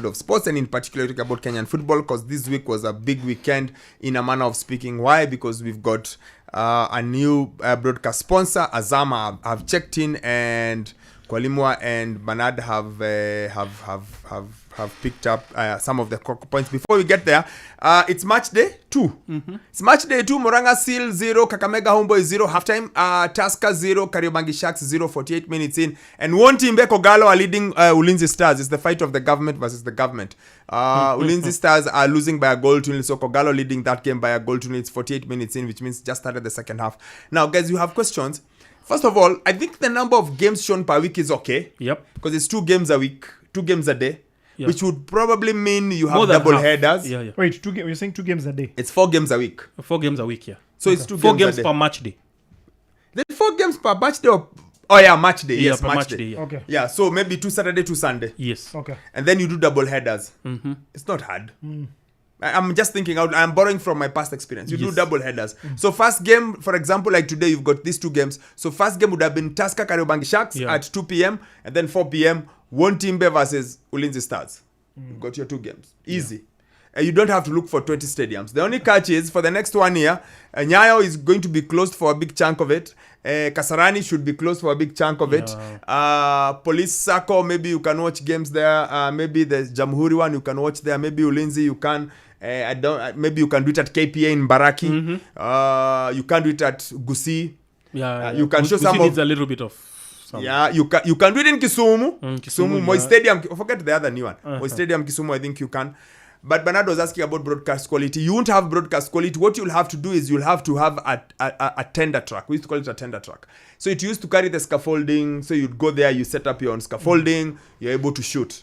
world of sports, and in particular talk about Kenyan football, because this week was a big weekend in a manner of speaking. Why? Because we've got a new broadcast sponsor. Azam have checked in, and Kwalimwa and Bernard have picked up some of the points. Before we get there, it's match day 2. It's match day 2. Moranga Seal 0, Kakamega Homeboys 0, halftime. Tusker 0, Kariobangi Sharks 0, 48 minutes in. And one team, Kogalo, are leading Ulinzi Stars. It's the fight of the government versus the government. Ulinzi Stars are losing by a goal to nil, so Kogalo leading that game by a goal to nil. It's 48 minutes in, which means just started the second half. Now, guys, you have questions. First of all, I think the number of games shown per week is okay. Yep. Because it's 2 games a week, 2 games a day. Yep. Which would probably mean you have double headers. Yeah. Wait, you're saying 2 games a day? It's 4 games a week. 4 games a week, yeah. So it's 2 4 games games a day. per match day. Then 4 games per match day or... Oh yeah, match day. Yeah, Yes, per match match day. day, yeah. Okay. Yeah, so maybe 2 Saturday, 2 Sunday. Yes. Okay. And then you do double headers. Mm-hmm. It's not hard. I'm just thinking out. I'm borrowing from my past experience. You do Yes. double headers. So first game, for example, like today, you've got these 2 games. So first game would have been Tusker Kariobangi Sharks at 2 p.m. And then 4 p.m. One Timbe versus Ulinzi Stars. You've got your 2 games. Easy. You don't have to look for 20 stadiums. The only catch is for the next 1 year, Nyayo is going to be closed for a big chunk of it. Kasarani should be closed for a big chunk of it. Police Sacco, maybe you can watch games there. Maybe the Jamhuri one you can watch there. Maybe Ulinzi you can. Maybe you can do it at KPA in Baraki. You can do it at Gusii. You can show some needs of a little bit of some. Yeah, you can do it in Kisumu. Kisumu, Moi yeah. Stadium. Forget the other new one. Moi Stadium, Kisumu, I think you can. But Bernard was asking about broadcast quality. You won't have broadcast quality. What you'll have to do is you'll have to have a tender track. We used to call it a tender track. So it used to carry the scaffolding. So you'd go there, you set up your own scaffolding. You're able to shoot.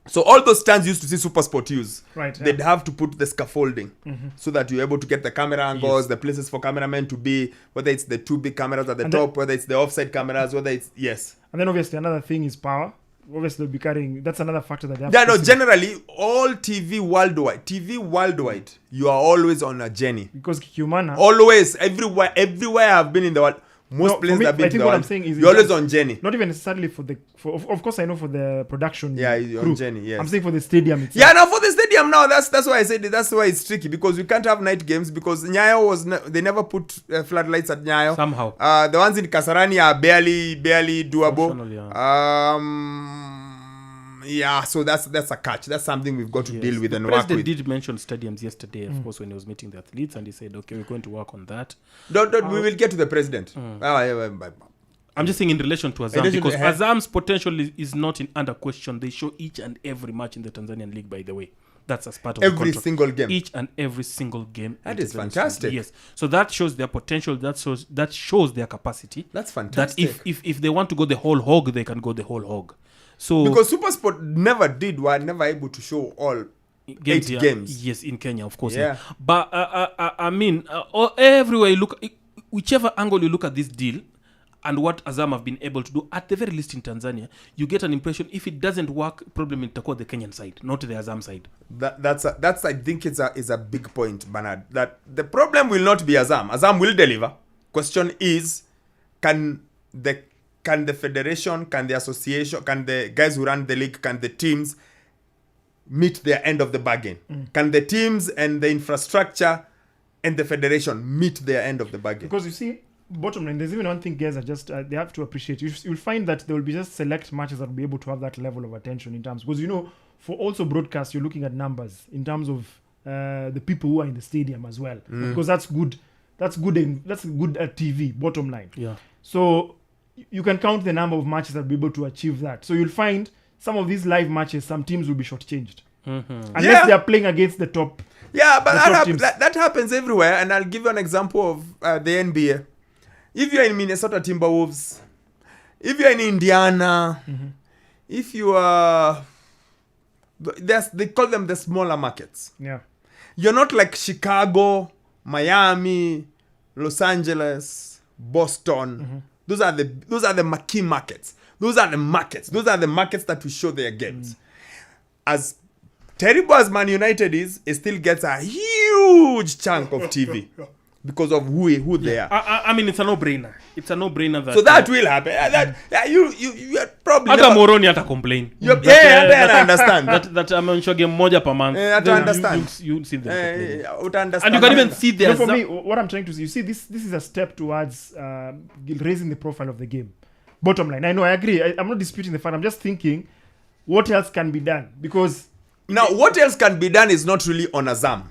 So all those stands used to see SuperSport use. Right. They'd have to put the scaffolding so that you're able to get the camera angles, the places for cameramen to be, whether it's the 2 big cameras at the top, whether it's the offside cameras, whether it's... Yes. And then obviously another thing is power. Obviously they'll be carrying... That's another factor that they have Yeah, to no, consider. generally, all TV worldwide, you are always on a journey. Because Kiumana... Always, everywhere I've been in the world, most places me, I've been I in think the what world, I'm saying is you're always on journey. Not even necessarily for the... Of course, I know for the production. Yeah, you're crew. on journey, yes. I'm saying for the stadium itself. Yeah, now for the stadium now, that's why I said that's why it's tricky, because we can't have night games, because Nyayo was they never put floodlights at Nyayo. Somehow. The ones in Kasarani are barely doable. Yeah, so that's a catch. That's something we've got to deal with and work President with. did mention stadiums yesterday, of course, when he was meeting the athletes, and he said, okay, we're going to work on that. We will get to the president. I'm just saying in relation to Azam, because Azam's potential is not under question. They show each and every match in the Tanzanian league, by the way. That's as part of every the contract. single game. Each and every single game. That is fantastic. Yes. So that shows their potential. That shows their capacity. That's fantastic. That if they want to go the whole hog, they can go the whole hog. So because SuperSport never able to show all 8 games. Yes, in Kenya, of course. Yeah. But I mean, everywhere you look, whichever angle you look at this deal, and what Azam have been able to do, at the very least in Tanzania, you get an impression if it doesn't work, problem in the Kenyan side, not the Azam side. That's I think is a big point, Bernard. That the problem will not be Azam. Azam will deliver. Question is, can the federation, can the association, can the guys who run the league, can the teams meet their end of the bargain? Can the teams and the infrastructure and the federation meet their end of the bargain? Because you see, bottom line, there's even one thing guys are just they have to appreciate. You'll find that there will be just select matches that will be able to have that level of attention in terms, because for also broadcast you're looking at numbers in terms of the people who are in the stadium as well, because that's good at TV, bottom line. Yeah. So you can count the number of matches that will be able to achieve that. So you'll find some of these live matches, some teams will be shortchanged unless they are playing against the top. Yeah, but that happens everywhere. And I'll give you an example of the NBA. If you're in Minnesota Timberwolves, if you're in Indiana, if you are... They call them the smaller markets. Yeah. You're not like Chicago, Miami, Los Boston. Those are the marquee markets. Those are the markets that will show their games. As terrible as Man United is, it still gets a huge chunk of TV. because of who they are. I mean, it's a no-brainer. It's a no-brainer that... So that will happen. You are probably... Hata Moroni hata complain. I understand. That ameonyeshwa game moja per month. I understand. You see them complaining. Understand. And you can even see their... For me, what I'm trying to see, you see, this is a step towards raising the profile of the game. Bottom line. I know, I agree. I'm not disputing the fact. I'm just thinking, what else can be done? Because... Now, what else can be done is not really on Azam.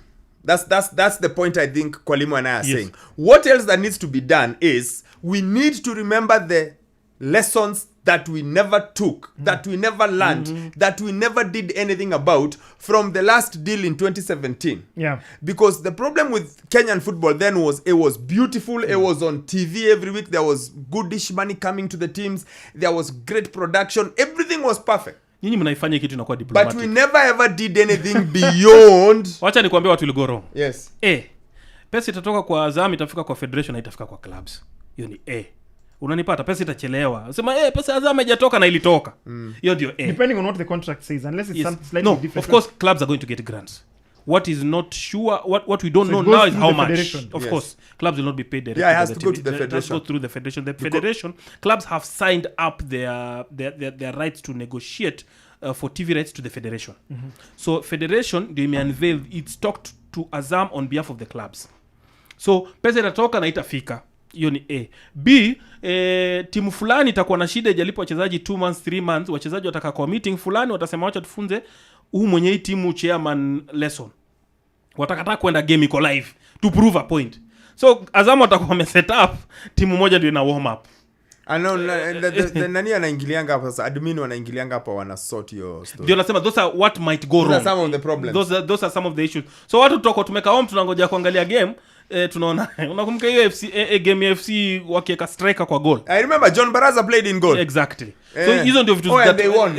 That's the point I think Kwalimwa and I are saying. What else that needs to be done is we need to remember the lessons that we never took, that we never learned, that we never did anything about from the last deal in 2017. Yeah. Because the problem with Kenyan football then was it was beautiful. It was on TV every week. There was goodish money coming to the teams. There was great production. Everything was perfect. Nyinyi mnaifanya kitu inakuwa diplomatic. But we never ever did anything beyond. Wacha nikwambie what will go wrong. Yes. Pesa itatoka kwa Azam, itafika kwa federation na itafika kwa clubs. Hiyo ni unanipata, pesa itachelewa. Sema pesa Azam haijatoka na ilitoka. Hiyo ndio depending on what the contract says, unless it's something slightly different. Of course clubs are going to get grants. What is not sure, what we don't know now is how much. Of course, clubs will not be paid directly. Yeah, it has to go to the federation. It has to go through the federation. The federation, clubs have signed up their rights to negotiate for TV rights to the federation. So federation, they may unveil, it's talked to Azam on behalf of the clubs. So pesa itatoka na itafika. Hiyo ni A. B, timu fulani itakuwa na shida ijalipo wachezaji 2 months 3 months, wachezaji wataka kwa meeting fulani, watasema wacha tufunze mwenye hii timu chairman lesson. Watakataka kwenda game iko live to prove a point. So Azam watakuwa wameset up timu moja ndio ina warm up. The nani anaingilianga hapa sasa, admin wanaingilianga hapa, wana sort your story. Ndio nasema those are what might go wrong. Those are some of the problems. Those are some of the issues. So watu toko tumeka home tunangoja kuangalia game. Tunaona unakumbuka hiyo FC game ya FC wakiweka striker kwa goal. I remember John Baraza played in goal. Exactly. So hizo ndio vitu that they won.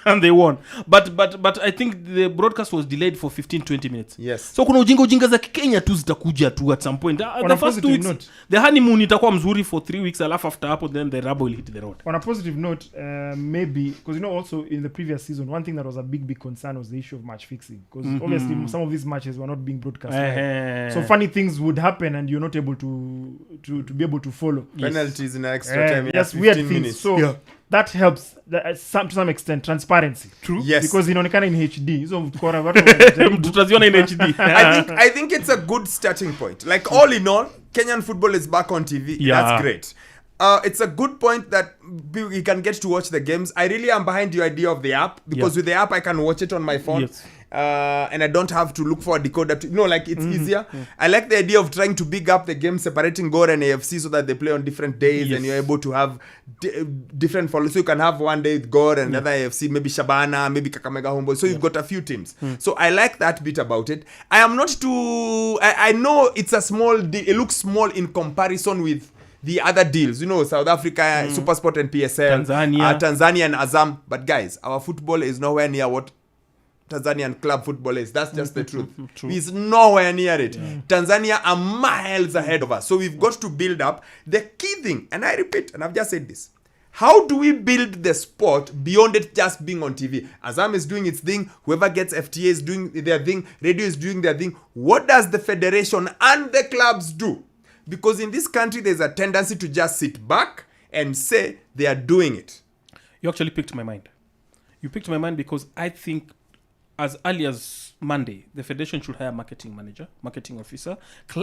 And they won. But I think the broadcast was delayed for 15-20 minutes. Yes. So kuna ujinga za Kenya tu zitakuja tu at some point. The first 2 weeks the honeymoon itakuwa mzuri for 3 weeks, alafu after hapo then the rubble will hit the road. On a positive note, maybe because also in the previous season one thing that was a big concern was the issue of match fixing, because obviously some of these matches were not being broadcast live. So funny things would happen and you're not able to be able to follow. Penalties in extra time. Yes, weird things. Minutes. So that helps to some extent transparency. True. Yes. Because inaonekana in HD. So tutaziona in HD. I think it's a good starting point. Like all in all, Kenyan football is back on TV. Yeah. That's great. It's a good point that you can get to watch the games. I really am behind the idea of the app, because with the app I can watch it on my phone. Yes. And I don't have to look for a decoder it's easier. I like the idea of trying to big up the game, separating Gor and AFC so that they play on different days. And you're able to have different follows. So you can have one day with Gor and another AFC, maybe Shabana, maybe Kakamega Homeboy. So you've got a few teams. So I like that bit about it. I am not too... I know it's a small deal. It looks small in comparison with the other deals, South Africa, SuperSport and PSL, Tanzania and Azam. But guys, our football is nowhere near what Tanzanian club football is. That's just the truth. He's nowhere near it. Tanzania are miles ahead of us. So we've got to build up. The key thing, and I repeat, and I've just said this, how do we build the sport beyond it just being on TV? Azam is doing its thing. Whoever gets FTA is doing their thing. Radio is doing their thing. What does the federation and the clubs do? Because in this country, there's a tendency to just sit back and say they are doing it. You actually picked my mind. You picked my mind because I think as early as Monday, the federation should hire a marketing manager, marketing officer.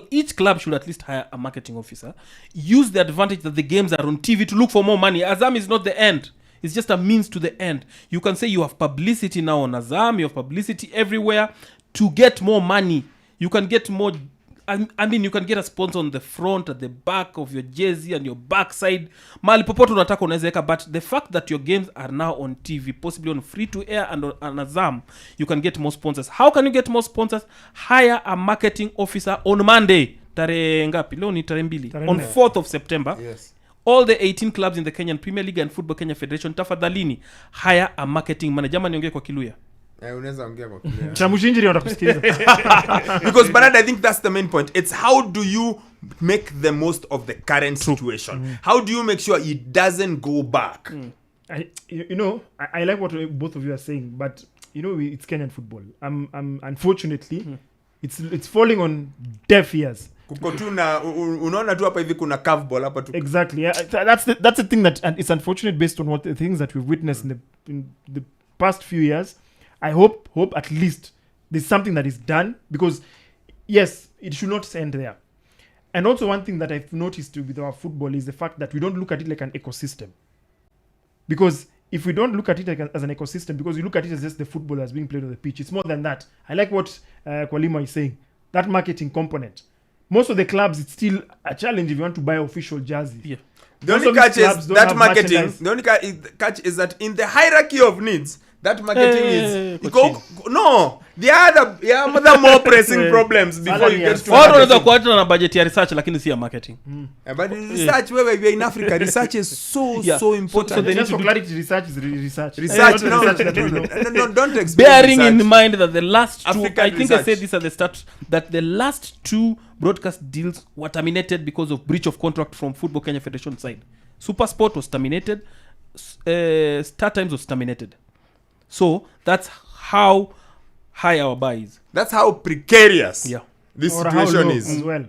Each club should at least hire a marketing officer. Use the advantage that the games are on TV to look for more money. Azam is not the end. It's just a means to the end. You can say you have publicity now on Azam. You have publicity everywhere to get more money. You can get more... I mean, you can get a sponsor on the front, at the back of your jersey and your backside. Mali popote unataka unaweza. But the fact that your games are now on TV, possibly on free to air and on Azam, you can get more sponsors. How can you get more sponsors? Hire a marketing officer on Monday. Tarehe ngapi? Leo ni tarehe 2. On 4th of September. Yes. All the 18 clubs in the Kenyan Premier League and Football Kenya Federation, tafadhalini hire a marketing manager. Jama niongee kwa Kiluya. Unaweza ongea kwa Kiluya. Chamushinjiri watakusikiliza. Because Bernard, I think that's the main point. It's how do you make the most of the current situation? How do you make sure it doesn't go back? I like what both of you are saying, but it's Kenyan football. Unfortunately, it's falling on deaf ears. kuko tu na unaona tu hapa hivi kuna curveball hapa tu. Exactly. Yeah, that's the thing that, and it's unfortunate based on what the things that we've witnessed in the past few years. I hope at least there's something that is done, because yes, it should not end there. And also one thing that I've noticed with our football is the fact that we don't look at it like an ecosystem. Because if we don't look at it like as an ecosystem, because you look at it as just the football that's being played on the pitch, it's more than that. I like what Kwalimwa is saying, that marketing component. Most of the clubs, it's still a challenge if you want to buy official jerseys. Yeah. The only catch is that marketing. The only catch is that in the hierarchy of needs, that marketing is no. There are more pressing problems before you get to marketing. Or na budget ya research lakini si ya marketing. But research, where we are in Africa, research is so important. So they need to clarity. Research is research. Research, no, don't explain. Bearing in mind that the last two, African I think research. I said this at the start, that the last 2 broadcast deals were terminated because of breach of contract from Football Kenya Federation side. Supersport was terminated. Star Times was terminated. So that's how high our bar is. That's how precarious Yeah. this Or how situation low is. as well.